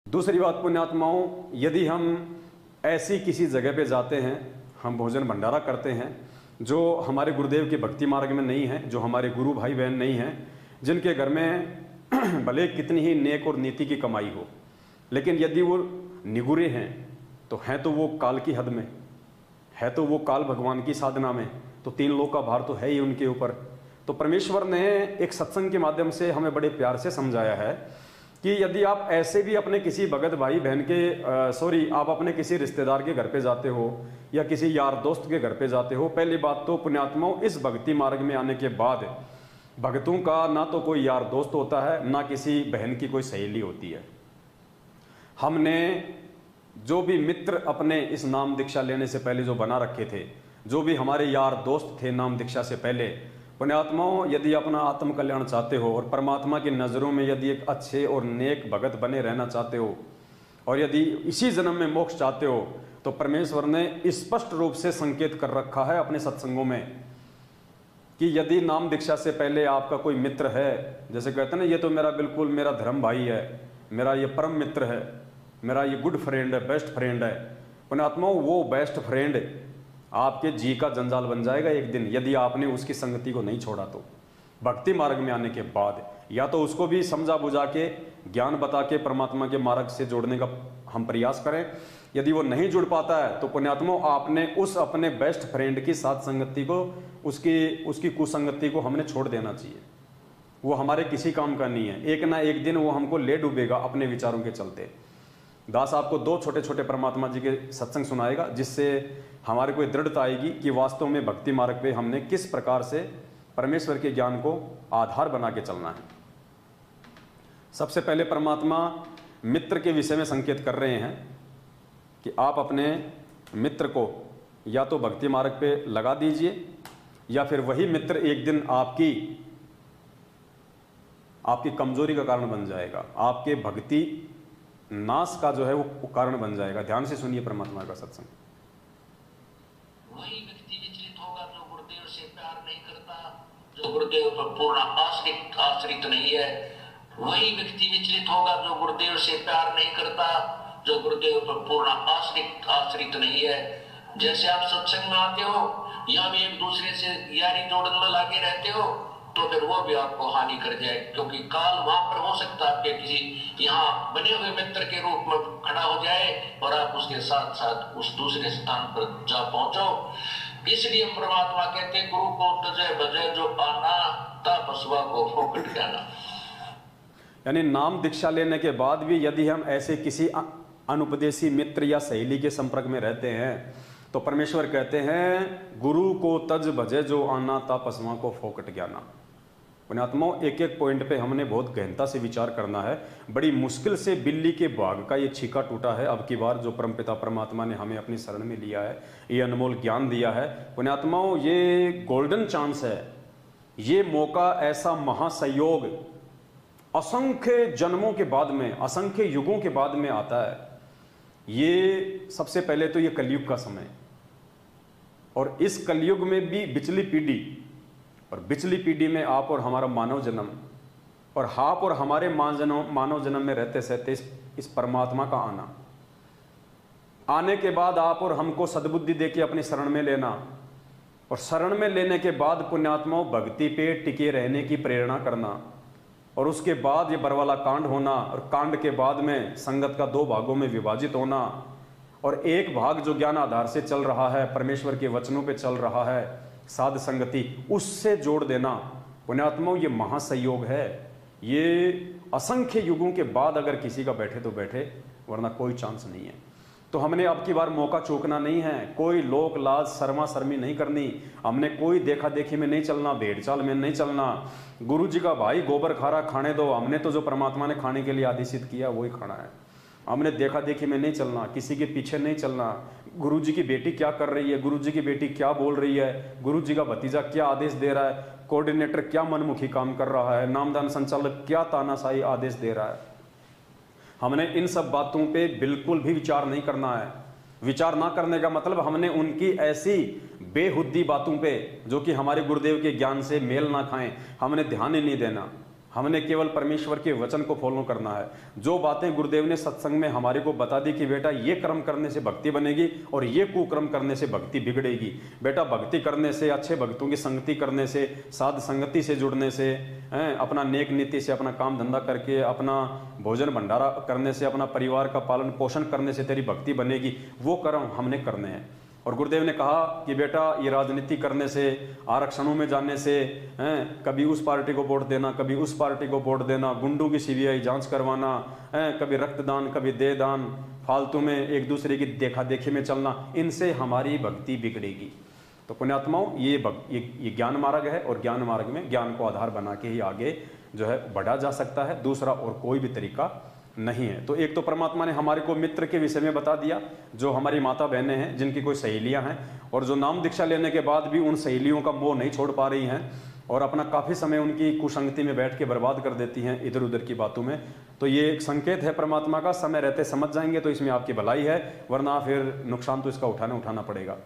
दूसरी बात पुण्यात्माओं, यदि हम ऐसी किसी जगह पे जाते हैं, हम भोजन भंडारा करते हैं जो हमारे गुरुदेव के भक्ति मार्ग में नहीं है, जो हमारे गुरु भाई बहन नहीं हैं, जिनके घर में भले कितनी ही नेक और नीति की कमाई हो, लेकिन यदि वो निगुरे हैं तो हैं तो वो काल की हद में, है तो वो काल भगवान की साधना में, तो 3 लोक का भार तो है ही उनके ऊपर। तो परमेश्वर ने एक सत्संग के माध्यम से हमें बड़े प्यार से समझाया है कि यदि आप ऐसे भी अपने किसी भगत भाई बहन के आप अपने किसी रिश्तेदार के घर पे जाते हो या किसी यार दोस्त के घर पे जाते हो, पहली बात तो पुण्यात्माओं, इस भक्ति मार्ग में आने के बाद भक्तों का ना तो कोई यार दोस्त होता है, ना किसी बहन की कोई सहेली होती है। हमने जो भी मित्र अपने इस नाम दीक्षा लेने से पहले जो बना रखे थे, जो भी हमारे यार दोस्त थे नाम दीक्षा से पहले, पुण्यात्माओं, यदि अपना आत्म कल्याण चाहते हो और परमात्मा की नज़रों में यदि एक अच्छे और नेक भगत बने रहना चाहते हो और यदि इसी जन्म में मोक्ष चाहते हो, तो परमेश्वर ने स्पष्ट रूप से संकेत कर रखा है अपने सत्संगों में कि यदि नाम दीक्षा से पहले आपका कोई मित्र है, जैसे कहते हैं ना, ये तो मेरा बिल्कुल मेरा धर्म भाई है, मेरा ये परम मित्र है, मेरा ये गुड फ्रेंड है, बेस्ट फ्रेंड है, पुण्यात्माओं, वो बेस्ट फ्रेंड आपके जी का जंजाल बन जाएगा एक दिन, यदि आपने उसकी संगति को नहीं छोड़ा तो। भक्ति मार्ग में आने के बाद या तो उसको भी समझा बुझा के ज्ञान बता के परमात्मा के मार्ग से जोड़ने का हम प्रयास करें। यदि वो नहीं जुड़ पाता है तो पुण्यात्माओं, आपने उस अपने बेस्ट फ्रेंड की साथ संगति को, उसकी कुसंगति को हमने छोड़ देना चाहिए। वो हमारे किसी काम का नहीं है, एक ना एक दिन वो हमको ले डूबेगा अपने विचारों के चलते। दास आपको 2 छोटे छोटे परमात्मा जी के सत्संग सुनाएगा, जिससे हमारे को दृढ़ता आएगी कि वास्तव में भक्ति मार्ग पे हमने किस प्रकार से परमेश्वर के ज्ञान को आधार बना के चलना है। सबसे पहले परमात्मा मित्र के विषय में संकेत कर रहे हैं कि आप अपने मित्र को या तो भक्ति मार्ग पे लगा दीजिए या फिर वही मित्र एक दिन आपकी कमजोरी का कारण बन जाएगा, आपके भक्ति नाश का जो है वो कारण बन जाएगा। ध्यान से सुनिए परमात्मा का सत्संग। वही व्यक्ति विचलित होगा जो गुरुदेव से प्यार नहीं करता, जो गुरुदेव पर पूर्ण आश्रित नहीं है। वही व्यक्ति विचलित होगा जो गुरुदेव से प्यार नहीं करता, जो गुरुदेव पर पूर्ण आश्रित नहीं है। जैसे आप सत्संग में आते हो, यहाँ भी एक दूसरे से यारी जोड़न में लागे रहते हो, तो फिर वो भी आपको हानि कर जाए, क्योंकि काल वहां पर हो सकता है कि किसी यहाँ बने हुए मित्र के रूप में खड़ा हो जाए और आप उसके साथ साथ उस दूसरे स्थान पर जा पहुंचो। इसलिए परमात्मा कहते हैं, गुरु को तजय बजय जो आना ता बसवा को फोकट कहना। यानी नाम दीक्षा लेने के बाद भी यदि हम ऐसे किसी अनुपदेशी मित्र या सहेली के संपर्क में रहते हैं तो परमेश्वर कहते हैं, गुरु को तज भजे जो आना ता पसवा को फोकट ज्ञाना। पुण्यात्माओं, एक एक पॉइंट पे हमने बहुत गहनता से विचार करना है। बड़ी मुश्किल से बिल्ली के भाग का ये छीका टूटा है अब की बार, जो परमपिता परमात्मा ने हमें अपनी शरण में लिया है, ये अनमोल ज्ञान दिया है। पुण्यात्माओं, ये गोल्डन चांस है, ये मौका, ऐसा महासंयोग असंख्य जन्मों के बाद में, असंख्य युगों के बाद में आता है। ये सबसे पहले तो ये कलयुग का समय, और इस कलयुग में भी बिचली पीढ़ी, और बिचली पीढ़ी में आप और हमारा मानव जन्म, और आप और हमारे मानव जन्म में रहते सहते इस परमात्मा का आने के बाद आप और हमको सद्बुद्धि देके अपनी शरण में लेना, और शरण में लेने के बाद पुण्यात्माओं भक्ति पे टिके रहने की प्रेरणा करना, और उसके बाद ये बरवाला कांड होना, और कांड के बाद में संगत का 2 भागों में विभाजित होना, और एक भाग जो ज्ञान आधार से चल रहा है, परमेश्वर के वचनों पे चल रहा है, साध संगति, उससे जोड़ देना। पुण्यात्माओं, ये महासंयोग है। ये असंख्य युगों के बाद अगर किसी का बैठे तो बैठे, वरना कोई चांस नहीं है। तो हमने अब की बार मौका चूकना नहीं है, कोई लोक लाज शर्मा शर्मी नहीं करनी, हमने कोई देखा देखी में नहीं चलना, भेड़ चाल में नहीं चलना। गुरु जी का भाई गोबर खारा खाने दो, हमने तो जो परमात्मा ने खाने के लिए आदेशित किया वही खाना है। हमने देखा देखी में नहीं चलना, किसी के पीछे नहीं चलना। गुरु जी की बेटी क्या कर रही है, गुरु जी की बेटी क्या बोल रही है, गुरु जी का भतीजा क्या आदेश दे रहा है, कोऑर्डिनेटर क्या मनमुखी काम कर रहा है, नामदान संचालक क्या तानाशाही आदेश दे रहा है, हमने इन सब बातों पे बिल्कुल भी विचार नहीं करना है। विचार ना करने का मतलब हमने उनकी ऐसी बेहुद्दी बातों पे, जो कि हमारे गुरुदेव के ज्ञान से मेल ना खाएं, हमने ध्यान ही नहीं देना। हमने केवल परमेश्वर के वचन को फॉलो करना है। जो बातें गुरुदेव ने सत्संग में हमारे को बता दी कि बेटा ये कर्म करने से भक्ति बनेगी और ये कुकर्म करने से भक्ति बिगड़ेगी। बेटा भक्ति करने से, अच्छे भक्तों की संगति करने से, साध संगति से जुड़ने से, अपना नेक नीति से, अपना काम धंधा करके, अपना भोजन भंडारा करने से, अपना परिवार का पालन पोषण करने से तेरी भक्ति बनेगी। वो कर्म हमने करने हैं। और गुरुदेव ने कहा कि बेटा ये राजनीति करने से, आरक्षणों में जाने से, कभी उस पार्टी को वोट देना, कभी उस पार्टी को वोट देना, गुंडों की सीबीआई जांच करवाना, कभी रक्तदान, कभी देहदान, फालतू में एक दूसरे की देखा देखी में चलना, इनसे हमारी भक्ति बिगड़ेगी। तो पुण्यात्माओं, ये ज्ञान मार्ग है और ज्ञान मार्ग में ज्ञान को आधार बना के ही आगे जो है बढ़ा जा सकता है। दूसरा और कोई भी तरीका नहीं है। तो एक तो परमात्मा ने हमारे को मित्र के विषय में बता दिया, जो हमारी माता बहनें हैं, जिनकी कोई सहेलियां हैं और जो नाम दीक्षा लेने के बाद भी उन सहेलियों का मोह नहीं छोड़ पा रही हैं और अपना काफ़ी समय उनकी कुसंगति में बैठ के बर्बाद कर देती हैं इधर उधर की बातों में। तो ये एक संकेत है परमात्मा का। समय रहते समझ जाएंगे तो इसमें आपकी भलाई है, वरना फिर नुकसान तो इसका उठाना पड़ेगा।